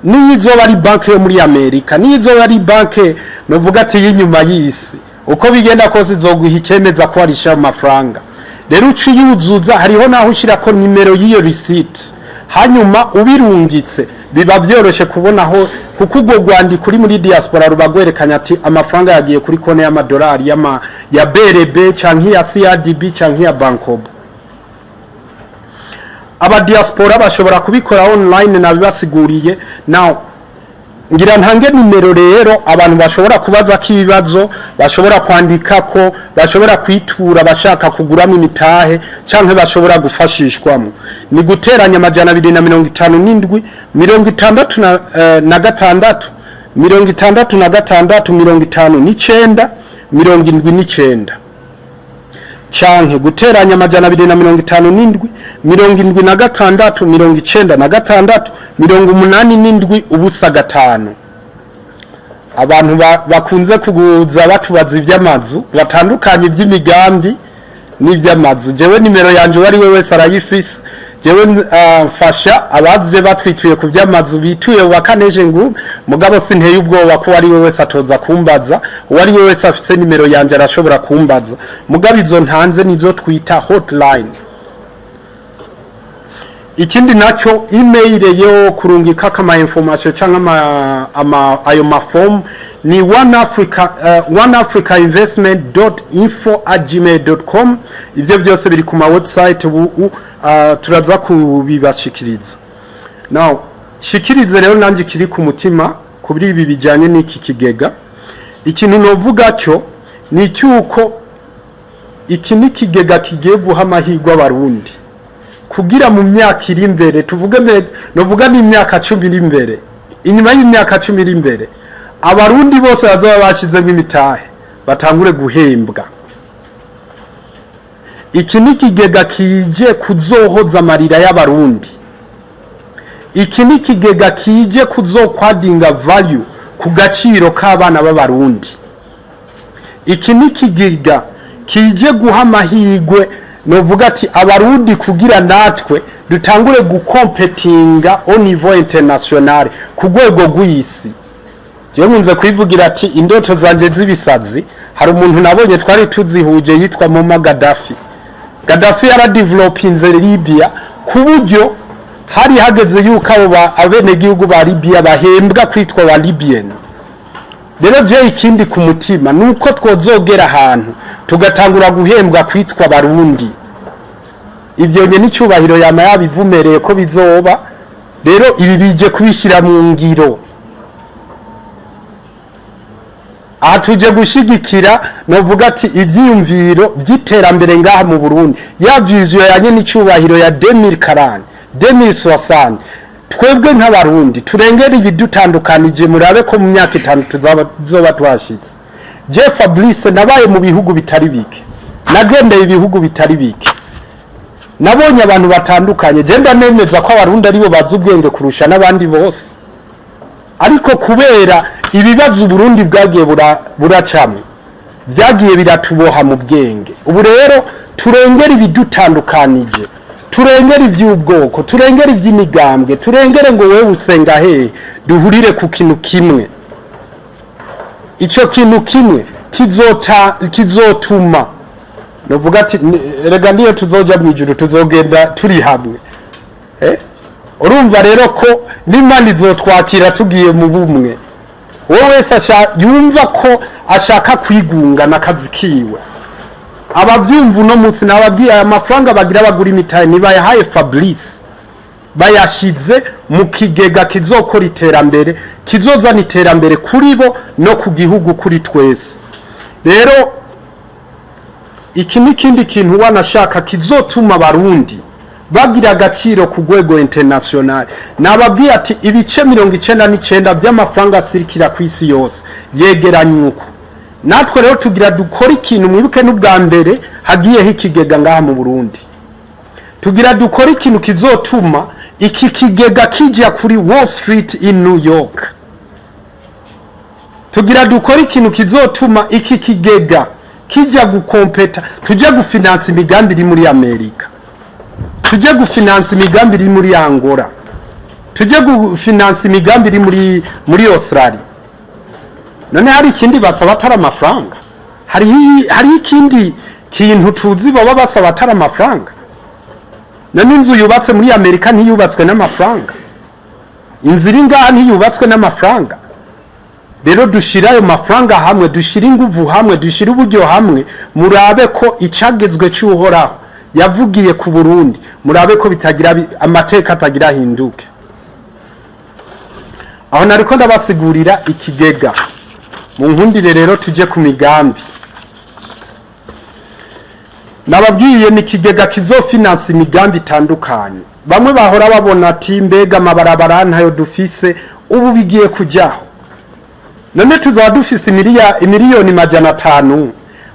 nizo bari bank yo muri Amerika, nizo bari bank novuga ati y'inyuma y'isi, uko bigenda kose zoguha ikemeza ko ari sha amafaranga. Rero uciyuzuza hariho naho ushira ko nimero y'iyo receipt, hanyuma ubirungitse biba byoroshe kubonaho kuko ubwo Rwanda kuri muri diaspora rubagwerekanya ati amafaranga yagiye kuri konti y'amadolari ya BRB canke ya CRDB canke ya Bankob. Aba diaspora bashobora kubikora online nabibasiguriye. Now ngira ntange nimero rero abantu bashobora kubaza ko ibibazo, bashobora kwandika ko, bashobora kwitura bashaka kuguramo imitahe canke bashobora gufashishwamo. Ni guteranya amajana 257 66 56 59 canke guteranya amajana 257 76 96 87 ubusa 5. Abantu bakunze kuguza batubaza iby'amazu batandukanye by'imigambi n'iby'amazu. Jewe nimero yanje wari we wese arayifise. Jewe mfasha abaze batwituye ku by'amazu bituye wakaneje ngo mugabo sinteye ubwoba ko wari we wese atoza kumbaza, wari we wese afite nimero yanje arashobora kumbaza. Mugabo izo ntanze nizo twita hotline. Ikindi nacho email yo kurungika kama information cyangwa ayo maform ni oneafricainvestment.info@gmail.com. Ivyo byose biri ku ma website turaza kubibashikiriza. Now shikirize rero nanje kiri ku mutima kubiri ibi bijanye n'iki kigega. Ikintu novuga cyo ni cyuko iki ni kigega kigiye guha amahirwe abarundi kugira mu myaka iri imbere, novuga ni imyaka 10 iri imbere, inyuma y'imyaka 10 iri imbere abarundi bose bazaba bashizemo imitahe batangure guhembwa. Iki ni kigega kije kuzohoza amarira y'abarundi. Iki ni kigega kije kuzokwadinga value ku gaciro k'abana b'abarundi. Iki ni kigega kije guha amahirwe novuga ati abarundi kugira natwe dutangure gukompetinga au niveau international ku rwego rw'isi. Je munze kwivugira ati indoto zanje z'ibisazi, hari umuntu nabonye twari tuzihuje yitwa Mama Gaddafi. Gaddafi yara developinze Libya ku buryo hari hageze yuko abo abene gihugu ba Libya bahembwa kwitwa ba Libyen. Rero je ikindi ku mutima nuko twozogera ahantu tugatangura guhembwa kwitwa barundi. Ivyo nye n'icubahiro yama yabivumereye ko bizoba. Rero ibi bije kubishira mu ngiro. Aha tuje gushigikira novuga ati ivyiyumviro by'iterambere ngaha mu Burundi. Ya vision yanye n'icubahiro ya 2040 2060 twebwe nk'abarundi turengera ibidutandukanije murabe ko mu myaka 5 tuzoba twashitse. Je Fablice nabaye mu bihugu bitari bike, nagendeye ibihugu bitari bike, nabonye abantu batandukanye. Je ndanemeza ko abarundi aribo bazi ubwenge kurusha n'abandi bose, ariko kubera ibibazo Burundi bwagiye buracamwe byagiye biratuboha mu bwenge. Ubu rero turengera ibidutandukanije, turengera ivy'ubwoko, turengera ivy'imigambwe, turengere ngo wewe usenga he duhurire ku kintu kimwe. ico kintu kimwe kizotuma novuga ati rega ndiyo tuzoja mwijuru tuzogenda turi hamwe urumva rero ko n'Imana izotwakira tugiye mu bumwe wowe wese yumva ko ashaka kwigunga n'akazi kiwe abavyumva uno munsi nababwiye aya mafaranga bagira bagura imitahe nibayahaye Fablice bayashize mu kigega kizokora iterambere kizozana iterambere kuri bo no ku gihugu kuri twese rero iki n'ikindi kintu wanashaka kizotuma abarundi bagira agaciro ku rwego international nababwiye ati ibice 99% by'amafaranga asirikira ku isi yose yegeranye uko natwe rero tugira dukora ikintu mwibuke n'ubwa mbere hagiyeho ikigega ngaha mu Burundi tugira dukora ikintu kizotuma iki kigega kijya kuri Wall Street in New York tugira dukora ikintu kizotuma iki kigega kijya gukompeta tujye gufinansa imigambi iri muri Amerika tujye gufinansa imigambi iri muri Angola tujye gufinansa imigambi iri muri Australia none hari ikindi basaba atari amafaranga hari ikindi kintu tuzi baba basaba atari amafaranga none inzu yubatse muri Amerika ntiyubatswe n'amafaranga inzu iri ngaha ntiyubatswe n'amafaranga rero dushira ayo mafaranga hamwe dushira inguvu hamwe dushira uburyo hamwe murabe ko icagezwe cy'uhoraho yavugiye ku Burundi murabe ko bitagira amateka atagira hinduke aho nariko ndabasigurira ikigega mu nkundire rero tuje ku migambi nababwiye ni ikigega kizofinansa imigambi itandukanye bamwe bahora babona ati mbega amabarabara ntayo dufise ubu bigiye kujaho none tuzaba dufise miliyoni 500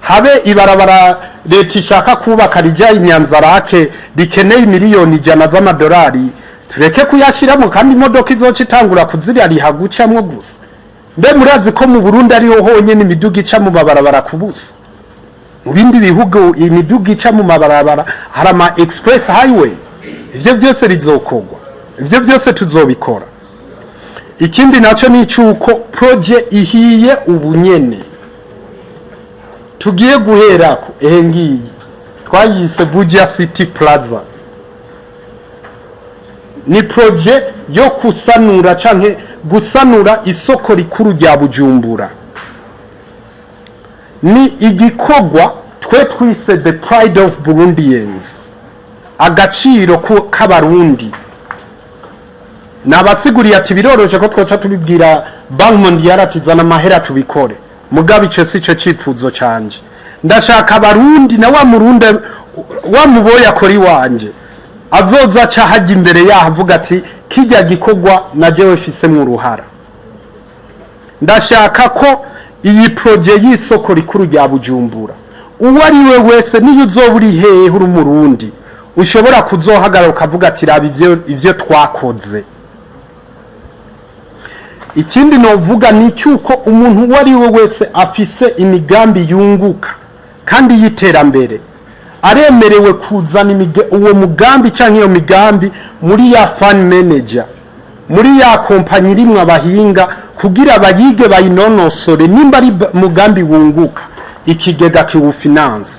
habe ibarabara leta ishaka kubaka rija inyanzarake rikeneye miliyoni 100 z'amadolari tureke kuyashiramo kandi imodoka izoca itangura kuzirya rihagucamwo gusa mbe murazi ko mu Burundi ariho honyene imiduga ica mu mabarabara kubusa mu bindi bihugu imiduga ica mu mabarabara hari ama express highway ivyo byose rizokogwa ivyo byose tuzobikora ikindi naco ni cyuko project ihiye ubunyene tugiye guherako ngiyi twayise Bugiye City Plaza ni project yo kusanura canke gusanura isoko rikuru rya Bujumbura ni igikogwa twe twise the pride of Burundians agaciro k'abarundi nabasiguriye ati biroroshe ko twoca tubibwira Bank Mondiale atizana amahera tubikore mugabe ico sico cipfuzo canje ndashaka abarundi na wa murundi wa muboya kori wanje azoza ca hajya imbere yahavuga ati kijya gikogwa na jewe fise mu ruhara ndashaka ko iyi project y'isoko rikuru rya Bujumbura uwo ari we wese niyo uzoburi hehe uri umurundi ushobora kuzohagarara ukavuga ati raba ivyo twakoze ikindi novuga ni cyuko umuntu wari we wese afise imigambi yunguka kandi yiterambere aremerewe kuzana uwo mugambi canke iyo migambi muri ya fund manager muri ya kompanyi rimwe abahinga kugira bayige bayinonosore nimba ari mugambi wunguka ikigega kiwufinance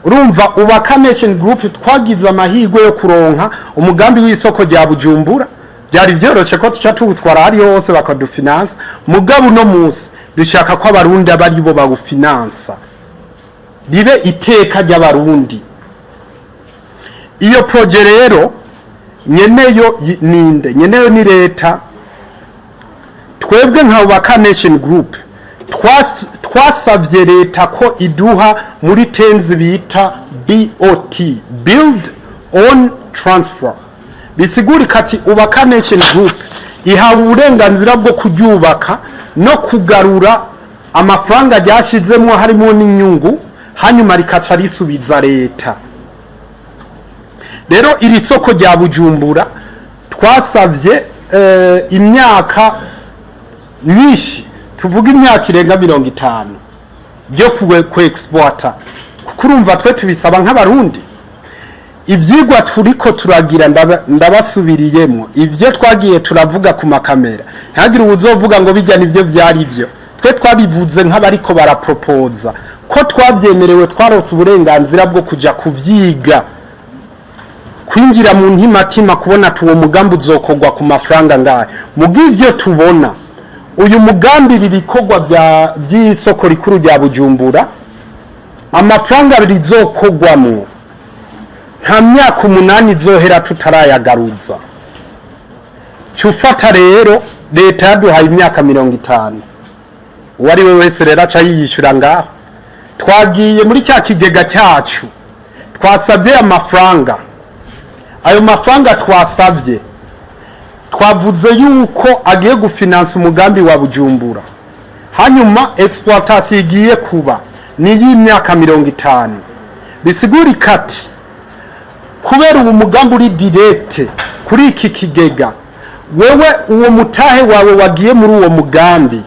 urumva Ubaka Nation Group twagize amahirwe yo kuronka umugambi w'isoko rya Bujumbura byari byoroshe ko tuca tuwutwara hari hose bakadufinansa mugabo no musi dushaka ko abarundi abari bo bagufinansa bibe iteka ry'abarundi iyo project rero nyeneyo nyeneyo ni leta twebwe nka Ubaka Nation Group twasavye leta ko iduha muri terms bita BOT build on transfer bisiguri kati Ubaka Nation Group iha uburenganzira bwo kuryubaka no kugarura amafaranga ryashizemo harimo n'inyungu hanyuma rikaca risubiza leta rero iri soko rya Bujumbura twasavye imyaka nyinshi tuvuga imyaka irenga 50 byo ku exploiter kurumva twe tubisaba nk'abarundi ivyigwa turiko turagira ndabasubiriyemo ivyo twagiye turavuga ku makamera ntagire uzovuga ngo bijya nivyo vyari byo twe twabivuze nk'abariko barapropoza ko twavyemerewe twarose uburenganzira bwo kuja kuvyiga kwinjira mu ntimatima kubona tuwo mugambi uzokogwa ku mafaranga ngahe mugivyo tubona uyu mugambi bibikorwa by'isoko rikuru rya Bujumbura amafaranga bizokogwamwo nta myaka 8 izohera tutarayagaruza cyufata rero leta yaduhaye imyaka 50 wari we wese rero aca yiyishura ngaho twagiye muri cya kigega cyacu twasabye amafaranga ayo mafaranga twasabye twavuze yuko agiye gufinansa umugambi wa Bujumbura hanyuma exploitation igiye kuba ni y'imyaka 50 bisigura kati kubera uwo mugambi uri direct kuri iki kigega wewe uwo mutahe wawe wagiye muri uwo mugambi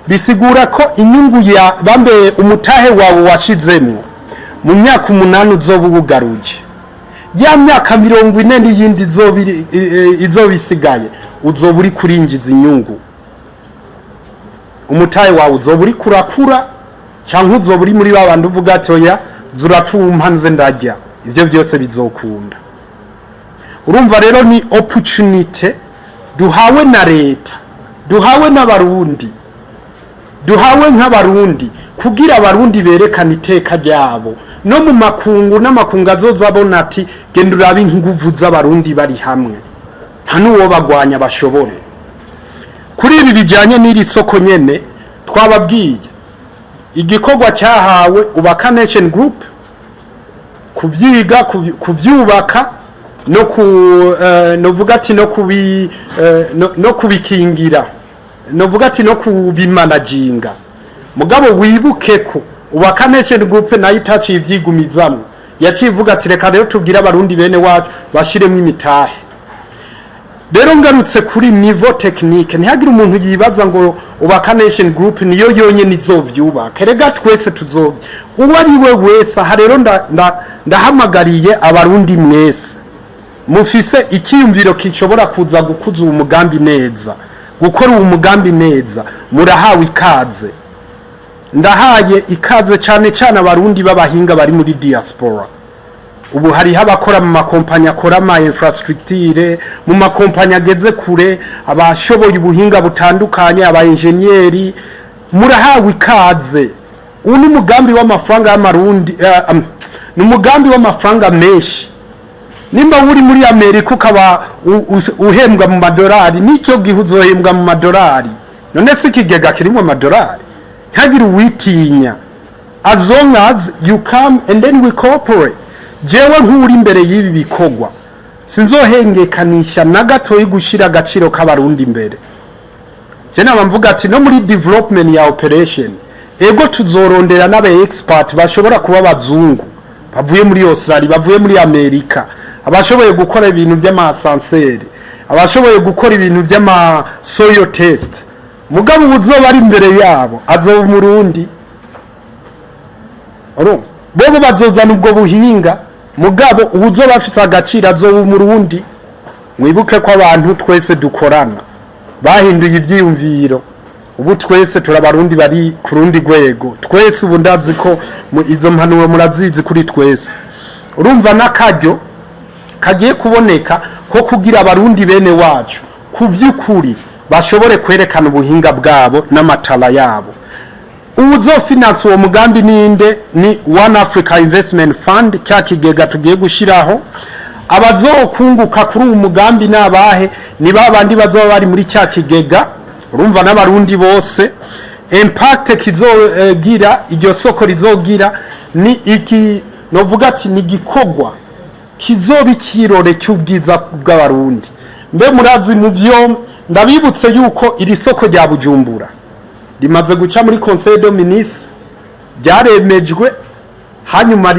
bisigura ko inyungu ya bambe umutahe wawe washizemo mu myaka 8 uzobugaruje ya myaka 40 n'iyindi izobisigaye uzoburi kurinjiza inyungu umutahe wawe uzoburi kurakura cyangwa uzoburi muri babandi uvuga atoya zuratumpanze ndajya ivyo byose bizokunda urumva rero ni opportunity duhawe na leta duhawe n'abarundi duhawe nk'abarundi kugira abarundi berekana iteka ryabo no mu makungu n'amakungu azozabona ati genda urabe inguvu z'abarundi bari hamwe nta nuwo bagwanya bashobore kuri ibi bijanye n'iri soko nyene twababwiye igikorwa cyahawe Ubaka Nation Group kuvyiga kuvyubaka no novuga ati no kubikingira novuga ati no kubimanaginga mugabo wibuke ko Ubaka Nation Group nayo itaciye ivyigumizamwe yacivuga ati reka rero tubwira abarundi bene wacu bashiremo imitahe rero ngarutse kuri niveau technique ntihagire umuntu yibaza ngo Ubaka Nation Group niyo yonye nizovyubaka rega twese tuzovya uwo ari we wese aha rero ndahamagariye abarundi mwese mufise ikiyumviro kishobora kuza gukuza umugambi neza gukora umugambi neza murahawe ikaze ndahaye ikaze cyane cyane abarundi b'abahinga bari muri diaspora ubu hari abakora mu makompanya akora ama infrastructure mu makompanya ageze kure abashoboye ubuhinga butandukanye aba engineeri murahawe ikaze uni mugambi w'amafaranga y'amarundi n'umugambi w'amafaranga menshi nimba uri muri Amerika ukaba uhembwa mu madolari nicyo gihuzohembwa mu madolari none se ikigega kirimo amadolari ntagire uwitinya as long as you come and then we cooperate jewe nk'uri imbere y'ibi bikogwa sinzohengekanisha na gato y'igushira agaciro k'abarundi imbere je nabamvuga ati no muri development ya operation ego tuzorondera n'aba expert bashobora kuba bazungu bavuye muri Australia bavuye muri Amerika abashoboye gukora ibintu by'amasanseri abashoboye gukora ibintu by'ama soil test mugabo uzoba ari imbere yabo azoba umurundi bobo bazozana ubwo buhinga mugabo uzoba afite agaciro azoba umurundi mwibuke ko abantu twese dukorana bahinduye ivyiyumviro ubu twese turabarundi bari ku rundi rwego twese ubu ndazi ko izo mpanuro murazizi kuri twese urumva nakaryo kagiye kuboneka ko kugira abarundi bene wacu kuvyukuri bashobore kwerekana ubuhinga bwabo n'amatala yabo uzofinansa uwo mugambi ninde ni One Africa Investment Fund cya kigega tugiye gushiraho abazokunguka kuri uwo mugambi nabahe ni babandi bazoba bari muri cya kigega urumva n'abarundi bose impact kizogira iryo soko rizogira ni iki novuga ati ni gikogwa kizoba ikirore cy'ubwiza bw'abarundi mbe murazi mu byo ndabibutse yuko iri soko rya Bujumbura rimaze guca muri Conseil des Ministres byaremejwe hanyuma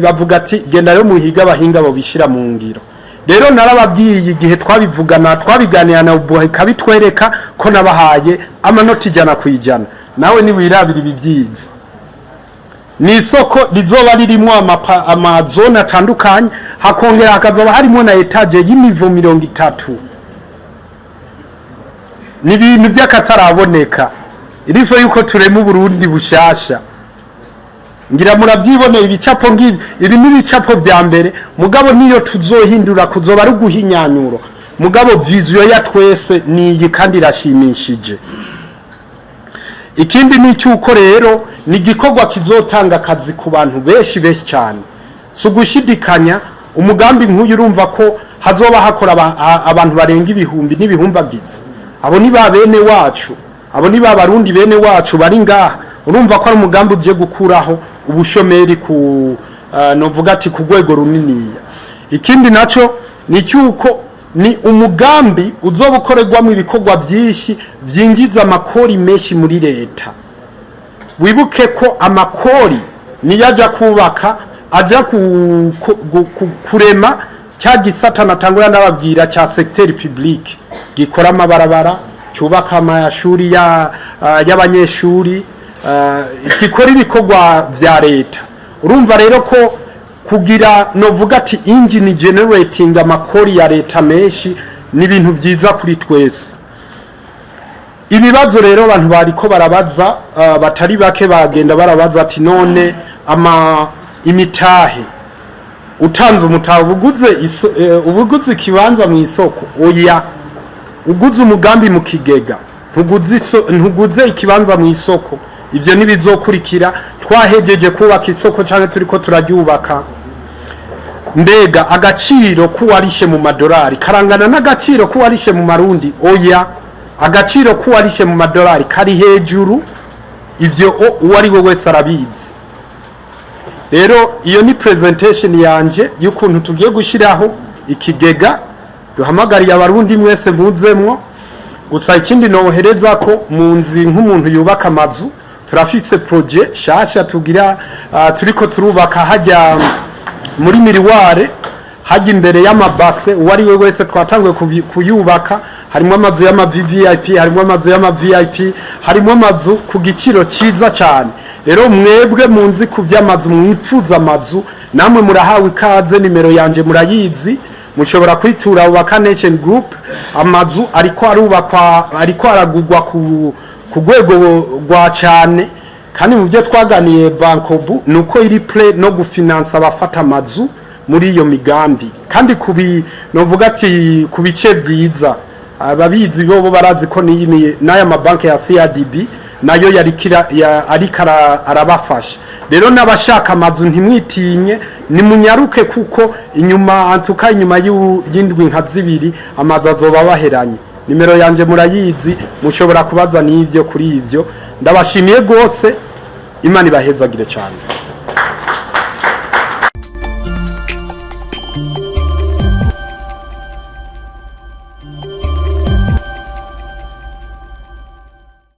bavuga ati genda yo muhiga abahinga bo bishira mu ngiro rero narababwiye igihe twabivugana twabiganira na Ubuha kabitwereka ko nabahaye amanota ijana kwijana nawe ni wirabira ibibyiza ni isoko rizoba ririmo amazone atandukanye, hakongera hakazoba harimo na etage y'imivo 30. Ni ibintu by'akataraboneka, irifo yuko turema Uburundi bushasha. Ngira muravyiboneye ibicapo ngibi, ibi ni ibicapo vya mbere, mugabo niyo tuzohindura kuzoba ari guhinyanyuro, mugabo vision ya twese niyi kandi irashimishije. Ikindi ni cyuko rero ni gikorwa kizotanga akazi ku bantu benshi cyane. So gushidikanya umugambi nk'uyu urumva ko hazoba hakora abantu barenga ibihumbi n'ibihumbagize. Abo ni ba bene wacu, abo ni ba barundi bene wacu bari ngaha. Urumva ko ari umugambi uje gukuraho ubushomeri ku novuga ati ku rwego runiniya. Ikindi naco ni cyuko ni umugambi uzobukorerwamo ibikorwa byinshi byinjiza amakori menshi muri leta. Wibuke ko amakori niyaja kubaka aja kurema cya gisata natangura ndababwira cya secteur public gikora amabarabara, cyubaka amashuri y'abanyeshuri, gikora ibikorwa vya leta. Urumva rero ko kugira novuga ati engine generating amakori ya leta menshi ni ibintu byiza kuri twese. Ibibazo rero abantu bariko barabaza batari bake bagenda barabaza ati none imitahe utanze umutahe ubuguze kibanza mu isoko, oya uguze umugambi mu kigega, ntuguze ikibanza mu isoko. Ivyo nibizokurikira twahejeje kubaka isoko cyane turiko turaryubaka. Mbega agaciro kuwarishe mu madolari karangana n'agaciro kuwarishe mu marundi? Oya, agaciro kuwarishe mu madolari kari hejuru. Ivyo uwari we wese arabizi. Rero iyo ni presentation yanje y'ukuntu tugiye gushiraho ikigega. Duhamagariye abarundi mwese muzemwo. Gusa ikindi nohereza ko munzi nk'umuntu yubaka amazu, turafise projet shasha tugira turiko turubaka hajya muri miriware, hajya imbere y'amabase. Uwari we wese twatangwe kuyubaka. Harimo amazu y'ama VIP, harimo amazu y'ama VIP, harimo amazu ku giciro ciza cyane. Rero mwebwe munzi ku by'amazu, mwipfuza amazu, namwe murahawe ikaze. Nimero yanje murayizi, mushobora kwitura Ubaka Nation Group. Amazu ariko aragugwa ku rwego rwa cyane, kandi mu byo twaganiye bankobu nuko iri play no gufinansa abafata amazu muri iyo migambi, kandi novuga ati kubice byiza. Ababizi bo barazi ko n'aya mabanki ya CRDB nayo ariko arabafasha. Rero n'abashaka amazu ntimwitinye, nimunyaruke kuko inyuma y'indwi nka 2 amazu azoba baheranye. Nimero yanje murayizi, mushobora kubaza n'ivyo kuri ivyo. Ndabashimiye gose, Imana ibahezagire cyane.